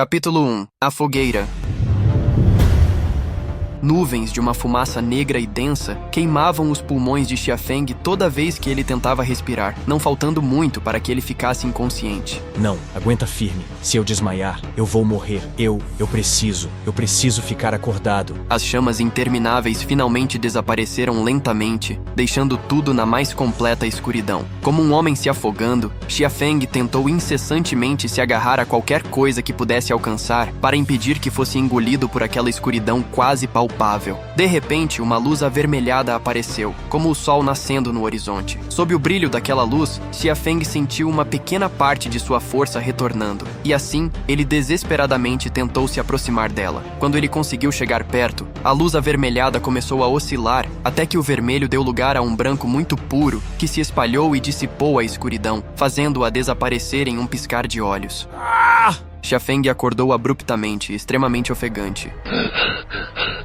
Capítulo 1. A fogueira. Nuvens de uma fumaça negra e densa queimavam os pulmões de Xiafeng toda vez que ele tentava respirar, não faltando muito para que ele ficasse inconsciente. Não, aguenta firme. Se eu desmaiar, eu vou morrer. Eu preciso ficar acordado. As chamas intermináveis finalmente desapareceram lentamente, deixando tudo na mais completa escuridão. Como um homem se afogando, Xiafeng tentou incessantemente se agarrar a qualquer coisa que pudesse alcançar para impedir que fosse engolido por aquela escuridão quase palpável. De repente, uma luz avermelhada apareceu, como o sol nascendo no horizonte. Sob o brilho daquela luz, Xiafeng sentiu uma pequena parte de sua força retornando, e assim, ele desesperadamente tentou se aproximar dela. Quando ele conseguiu chegar perto, a luz avermelhada começou a oscilar, até que o vermelho deu lugar a um branco muito puro, que se espalhou e dissipou a escuridão, fazendo-a desaparecer em um piscar de olhos. Xiafeng acordou abruptamente, extremamente ofegante.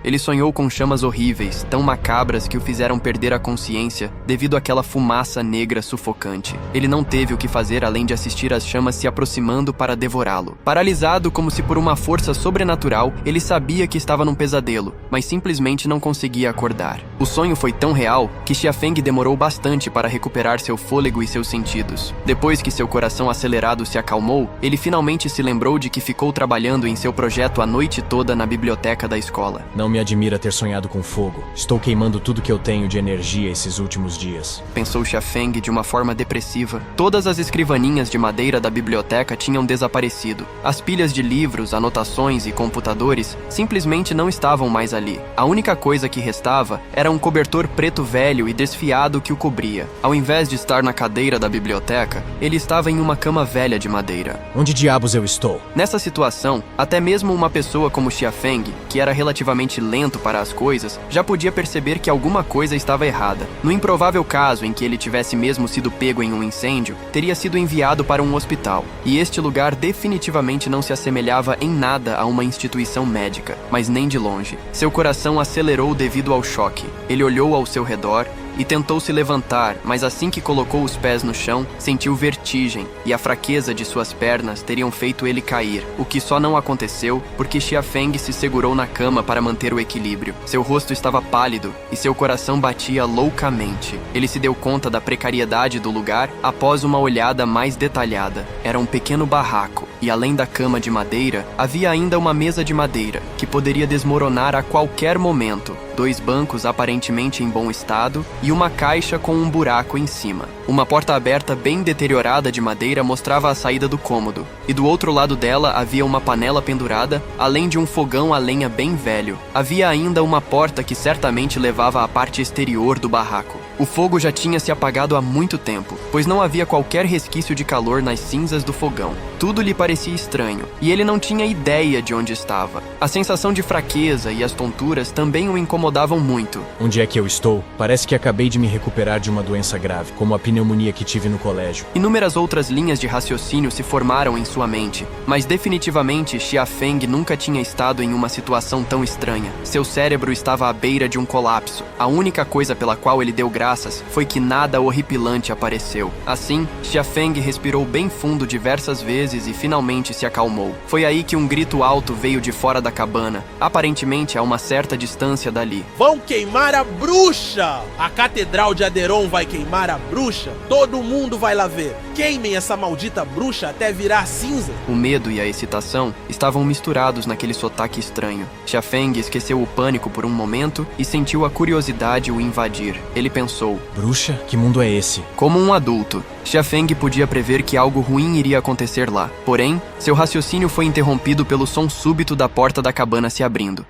Ele sonhou com chamas horríveis, tão macabras que o fizeram perder a consciência devido àquela fumaça negra sufocante. Ele não teve o que fazer além de assistir as chamas se aproximando para devorá-lo. Paralisado como se por uma força sobrenatural, ele sabia que estava num pesadelo, mas simplesmente não conseguia acordar. O sonho foi tão real que Xiafeng demorou bastante para recuperar seu fôlego e seus sentidos. Depois que seu coração acelerado se acalmou, ele finalmente se lembrou de que ficou trabalhando em seu projeto a noite toda na biblioteca da escola. Não me admira ter sonhado com fogo. Estou queimando tudo que eu tenho de energia esses últimos dias. Pensou Xiafeng de uma forma depressiva. Todas as escrivaninhas de madeira da biblioteca tinham desaparecido. As pilhas de livros, anotações e computadores simplesmente não estavam mais ali. A única coisa que restava era um cobertor preto velho e desfiado que o cobria. Ao invés de estar na cadeira da biblioteca, ele estava em uma cama velha de madeira. Onde diabos eu estou? Nessa situação, até mesmo uma pessoa como Xiafeng, que era relativamente lento para as coisas, já podia perceber que alguma coisa estava errada. No improvável caso em que ele tivesse mesmo sido pego em um incêndio, teria sido enviado para um hospital. E este lugar definitivamente não se assemelhava em nada a uma instituição médica, mas nem de longe. Seu coração acelerou devido ao choque. Ele olhou ao seu redor e tentou se levantar, mas assim que colocou os pés no chão, sentiu vertigem, e a fraqueza de suas pernas teriam feito ele cair, o que só não aconteceu porque Xiafeng se segurou na cama para manter o equilíbrio. Seu rosto estava pálido e seu coração batia loucamente. Ele se deu conta da precariedade do lugar após uma olhada mais detalhada. Era um pequeno barraco, e além da cama de madeira, havia ainda uma mesa de madeira, que poderia desmoronar a qualquer momento, 2 bancos aparentemente em bom estado e uma caixa com um buraco em cima. Uma porta aberta bem deteriorada de madeira mostrava a saída do cômodo, e do outro lado dela havia uma panela pendurada, além de um fogão a lenha bem velho. Havia ainda uma porta que certamente levava à parte exterior do barraco. O fogo já tinha se apagado há muito tempo, pois não havia qualquer resquício de calor nas cinzas do fogão. Tudo lhe parecia estranho, e ele não tinha ideia de onde estava. A sensação de fraqueza e as tonturas também o incomodavam muito. Onde é que eu estou? Parece que acabei de me recuperar de uma doença grave, como a pneumonia que tive no colégio. Inúmeras outras linhas de raciocínio se formaram em sua mente, mas definitivamente Xiafeng nunca tinha estado em uma situação tão estranha. Seu cérebro estava à beira de um colapso. A única coisa pela qual ele deu graças foi que nada horripilante apareceu. Assim, Xiafeng respirou bem fundo diversas vezes e finalmente se acalmou. Foi aí que um grito alto veio de fora da cabana, aparentemente a uma certa distância dali. Vão queimar a bruxa! A Catedral de Aderon vai queimar a bruxa? Todo mundo vai lá ver. Queimem essa maldita bruxa até virar cinza. O medo e a excitação estavam misturados naquele sotaque estranho. Xiafeng esqueceu o pânico por um momento e sentiu a curiosidade o invadir. Ele pensou: bruxa? Que mundo é esse? Como um adulto, Xiafeng podia prever que algo ruim iria acontecer lá. Porém, seu raciocínio foi interrompido pelo som súbito da porta da cabana se abrindo.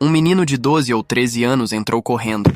Um menino de 12 ou 13 anos entrou correndo.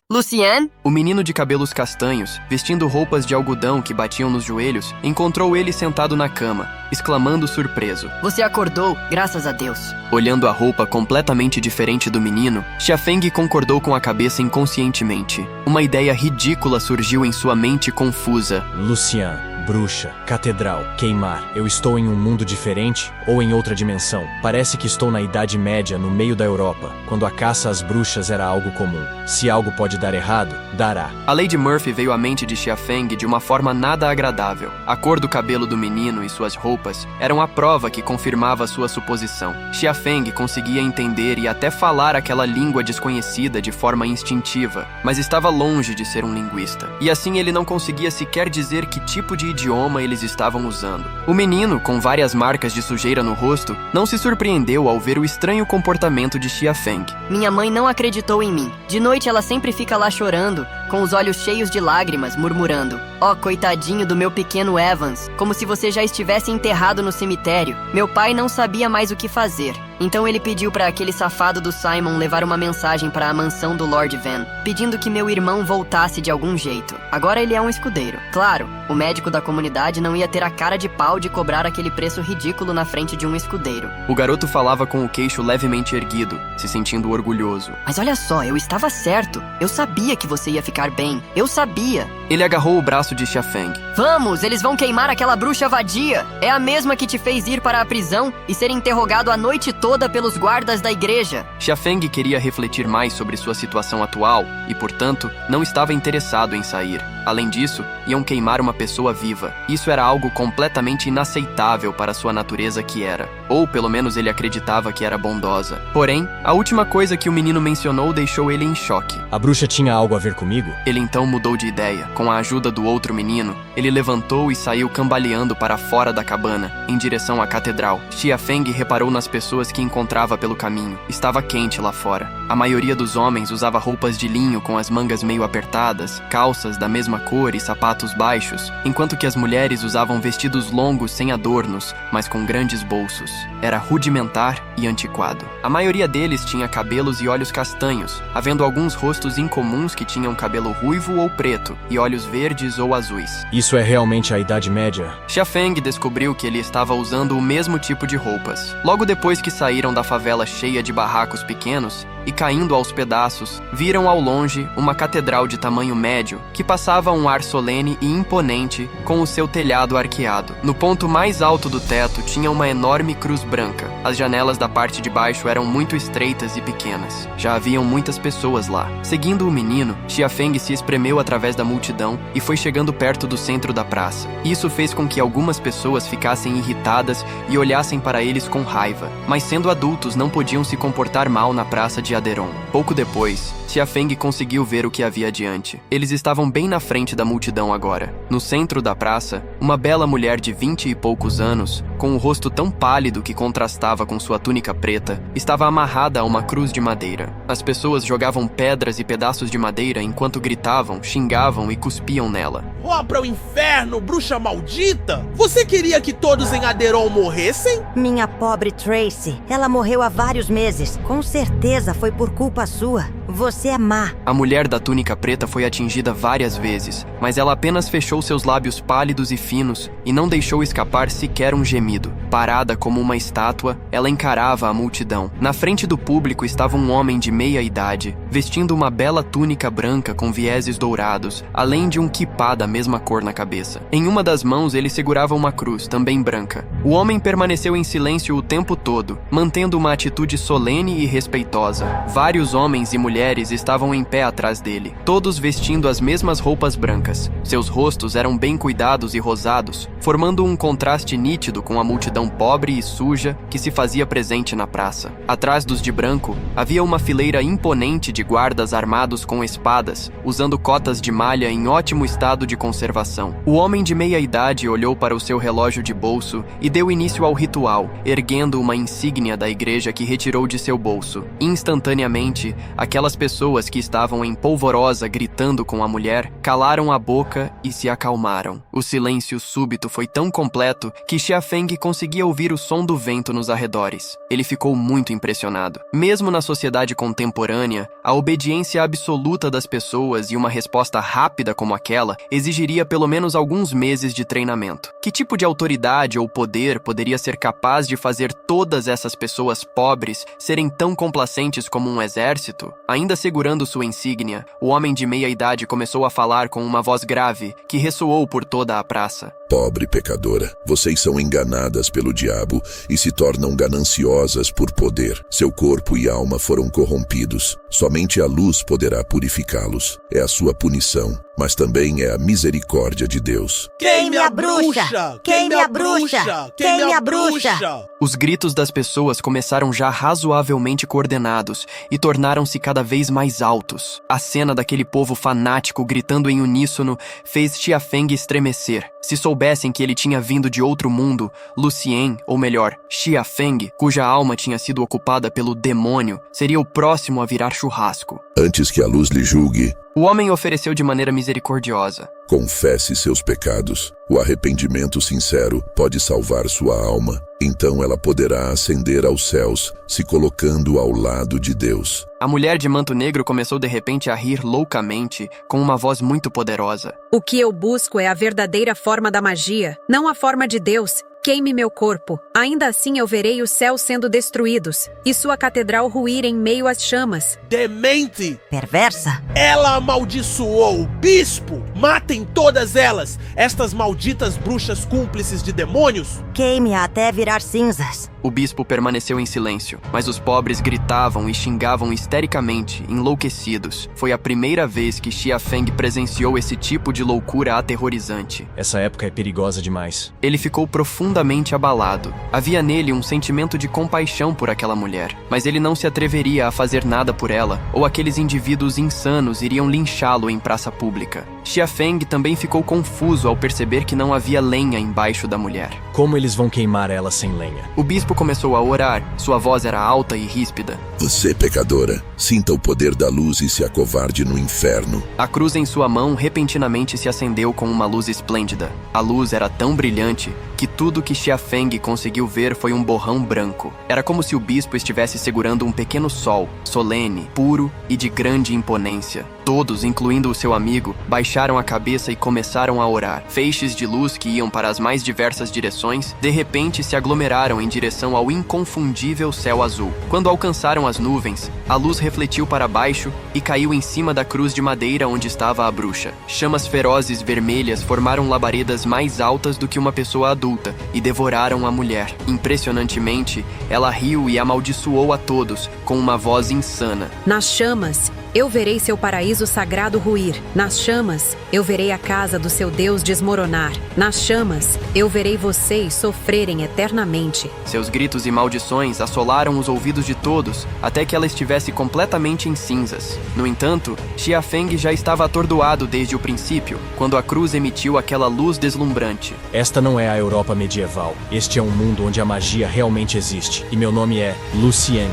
Lucien? O menino de cabelos castanhos, vestindo roupas de algodão que batiam nos joelhos, encontrou ele sentado na cama, exclamando surpreso. Você acordou, graças a Deus. Olhando a roupa completamente diferente do menino, Xiafeng concordou com a cabeça inconscientemente. Uma ideia ridícula surgiu em sua mente confusa. Lucien, bruxa, catedral, queimar. Eu estou em um mundo diferente? ou em outra dimensão. Parece que estou na Idade Média, no meio da Europa, quando a caça às bruxas era algo comum. Se algo pode dar errado, dará. A Lady Murphy veio à mente de Xiafeng de uma forma nada agradável. A cor do cabelo do menino e suas roupas eram a prova que confirmava sua suposição. Xiafeng conseguia entender e até falar aquela língua desconhecida de forma instintiva, mas estava longe de ser um linguista. E assim ele não conseguia sequer dizer que tipo de idioma eles estavam usando. O menino, com várias marcas de sujeira no rosto, não se surpreendeu ao ver o estranho comportamento de Xiafeng. Minha mãe não acreditou em mim. De noite ela sempre fica lá chorando, com os olhos cheios de lágrimas, murmurando: "Ó, coitadinho do meu pequeno Evans, como se você já estivesse enterrado no cemitério." Meu pai não sabia mais o que fazer. Então ele pediu para aquele safado do Simon levar uma mensagem para a mansão do Lord Van, pedindo que meu irmão voltasse de algum jeito. Agora ele é um escudeiro. Claro, o médico da comunidade não ia ter a cara de pau de cobrar aquele preço ridículo na frente de um escudeiro. O garoto falava com o queixo levemente erguido, se sentindo orgulhoso. Mas olha só, eu estava certo. Eu sabia que você ia ficar bem. Eu sabia. Ele agarrou o braço de Xiafeng. Vamos, eles vão queimar aquela bruxa vadia. É a mesma que te fez ir para a prisão e ser interrogado a noite toda pelos guardas da igreja. Xiafeng queria refletir mais sobre sua situação atual e, portanto, não estava interessado em sair. Além disso, iam queimar uma pessoa viva. Isso era algo completamente inaceitável para sua natureza que era. Ou, pelo menos, ele acreditava que era bondosa. Porém, a última coisa que o menino mencionou deixou ele em choque. A bruxa tinha algo a ver comigo? Ele então mudou de ideia. Com a ajuda do outro menino, ele levantou e saiu cambaleando para fora da cabana, em direção à catedral. Xiafeng reparou nas pessoas que encontrava pelo caminho. Estava quente lá fora. A maioria dos homens usava roupas de linho com as mangas meio apertadas, calças da mesma cor e sapatos baixos, enquanto que as mulheres usavam vestidos longos sem adornos, mas com grandes bolsos. Era rudimentar e antiquado. A maioria deles tinha cabelos e olhos castanhos, havendo alguns rostos incomuns que tinham cabelo ruivo ou preto e olhos verdes ou azuis. Isso é realmente a Idade Média? Xiafeng descobriu que ele estava usando o mesmo tipo de roupas. Logo depois que saíram da favela cheia de barracos pequenos e caindo aos pedaços, viram ao longe uma catedral de tamanho médio que passava um ar solene e imponente com o seu telhado arqueado. No ponto mais alto do teto tinha uma enorme cruz branca. As janelas da parte de baixo eram muito estreitas e pequenas. Já haviam muitas pessoas lá. Seguindo o menino, Xiafeng se espremeu através da multidão e foi chegando perto do centro da praça. Isso fez com que algumas pessoas ficassem irritadas e olhassem para eles com raiva, mas sendo adultos não podiam se comportar mal na praça de Aderon. Pouco depois, Xiafeng conseguiu ver o que havia adiante. Eles estavam bem na frente da multidão agora. No centro da praça, uma bela mulher de 20 e poucos anos, com o rosto tão pálido que contrastava com sua túnica preta, estava amarrada a uma cruz de madeira. As pessoas jogavam pedras e pedaços de madeira enquanto gritavam, xingavam e cuspiam nela. Ó, para o inferno, bruxa maldita! Você queria que todos em Aderon morressem? Minha pobre Tracy, ela morreu há vários meses. Com certeza foi por culpa sua. Você é má. A mulher da túnica preta foi atingida várias vezes, mas ela apenas fechou seus lábios pálidos e finos e não deixou escapar sequer um gemido. Parada como uma estátua, ela encarava a multidão. Na frente do público estava um homem de meia idade, vestindo uma bela túnica branca com vieses dourados, além de um quipá da mesma cor na cabeça. Em uma das mãos ele segurava uma cruz, também branca. O homem permaneceu em silêncio o tempo todo, mantendo uma atitude solene e respeitosa. Vários homens e mulheres estavam em pé atrás dele, todos vestindo as mesmas roupas brancas. Seus rostos eram bem cuidados e rosados, formando um contraste nítido com a multidão pobre e suja que se fazia presente na praça. Atrás dos de branco, havia uma fileira imponente de guardas armados com espadas, usando cotas de malha em ótimo estado de conservação. O homem de meia idade olhou para o seu relógio de bolso e deu início ao ritual, erguendo uma insígnia da igreja que retirou de seu bolso. Instantaneamente, aquelas pessoas que estavam em polvorosa gritando com a mulher calaram a boca e se acalmaram. O silêncio súbito foi tão completo que Xiafeng conseguia ouvir o som do vento nos arredores. Ele ficou muito impressionado. Mesmo na sociedade contemporânea, a obediência absoluta das pessoas e uma resposta rápida como aquela exigiria pelo menos alguns meses de treinamento. Que tipo de autoridade ou poder poderia ser capaz de fazer todas essas pessoas pobres serem tão complacentes como um exército? A Ainda segurando sua insígnia, o homem de meia-idade começou a falar com uma voz grave que ressoou por toda a praça. Pobre pecadora, vocês são enganadas pelo diabo e se tornam gananciosas por poder. Seu corpo e alma foram corrompidos. Somente a luz poderá purificá-los. É a sua punição, mas também é a misericórdia de Deus. Queime a bruxa! Queime a bruxa! Queime a bruxa! Os gritos das pessoas começaram já razoavelmente coordenados e tornaram-se cada vez mais altos. A cena daquele povo fanático gritando em uníssono fez Xia Feng estremecer. Se soubessem que ele tinha vindo de outro mundo, Lucien, ou melhor, Xia Feng, cuja alma tinha sido ocupada pelo demônio, seria o próximo a virar churrasco. Antes que a luz lhe julgue, O homem ofereceu de maneira misericordiosa. confesse seus pecados. O arrependimento sincero pode salvar sua alma. Então ela poderá ascender aos céus, se colocando ao lado de Deus. A mulher de manto negro começou de repente a rir loucamente, com uma voz muito poderosa. O que eu busco é a verdadeira forma da magia, não a forma de Deus. Queime meu corpo. Ainda assim eu verei os céus sendo destruídos e sua catedral ruir em meio às chamas. Demente! Perversa? Ela amaldiçoou o bispo! Matem todas elas! Estas malditas bruxas cúmplices de demônios! Queime-a até virar cinzas. O bispo permaneceu em silêncio, mas os pobres gritavam e xingavam histericamente, enlouquecidos. Foi a primeira vez que Xia Feng presenciou esse tipo de loucura aterrorizante. Essa época é perigosa demais. Ele ficou profundamente abalado. Havia nele um sentimento de compaixão por aquela mulher, mas ele não se atreveria a fazer nada por ela, ou aqueles indivíduos insanos iriam linchá-lo em praça pública. Xia Feng também ficou confuso ao perceber que não havia lenha embaixo da mulher. Como eles vão queimar ela sem lenha? O bispo começou a orar, sua voz era alta e ríspida. Você, pecadora, sinta o poder da luz e se acovarde no inferno. A cruz em sua mão repentinamente se acendeu com uma luz esplêndida. A luz era tão brilhante que tudo que Xia Feng conseguiu ver foi um borrão branco. Era como se o bispo estivesse segurando um pequeno sol, solene, puro e de grande imponência. Todos, incluindo o seu amigo, baixaram a cabeça e começaram a orar. Feixes de luz que iam para as mais diversas direções, de repente se aglomeraram em direção ao inconfundível céu azul. Quando alcançaram as nuvens, a luz refletiu para baixo e caiu em cima da cruz de madeira onde estava a bruxa. Chamas ferozes vermelhas formaram labaredas mais altas do que uma pessoa adulta e devoraram a mulher. Impressionantemente, ela riu e amaldiçoou a todos com uma voz insana. Nas chamas, eu verei seu paraíso sagrado ruir. Nas chamas, eu verei a casa do seu Deus desmoronar. Nas chamas, eu verei vocês sofrerem eternamente. Seus gritos e maldições assolaram os ouvidos de todos, até que ela estivesse completamente em cinzas. No entanto, Xia Feng já estava atordoado desde o princípio, quando a cruz emitiu aquela luz deslumbrante. Esta não é a Europa medieval. Este é um mundo onde a magia realmente existe. E meu nome é Lucien.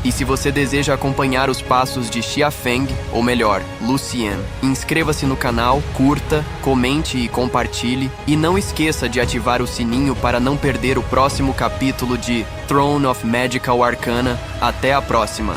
E se você deseja acompanhar os passos de Xia Feng, ou melhor, Lucien, inscreva-se no canal, curta, comente e compartilhe, e não esqueça de ativar o sininho para não perder o próximo capítulo de Throne of Magical Arcana. Até a próxima!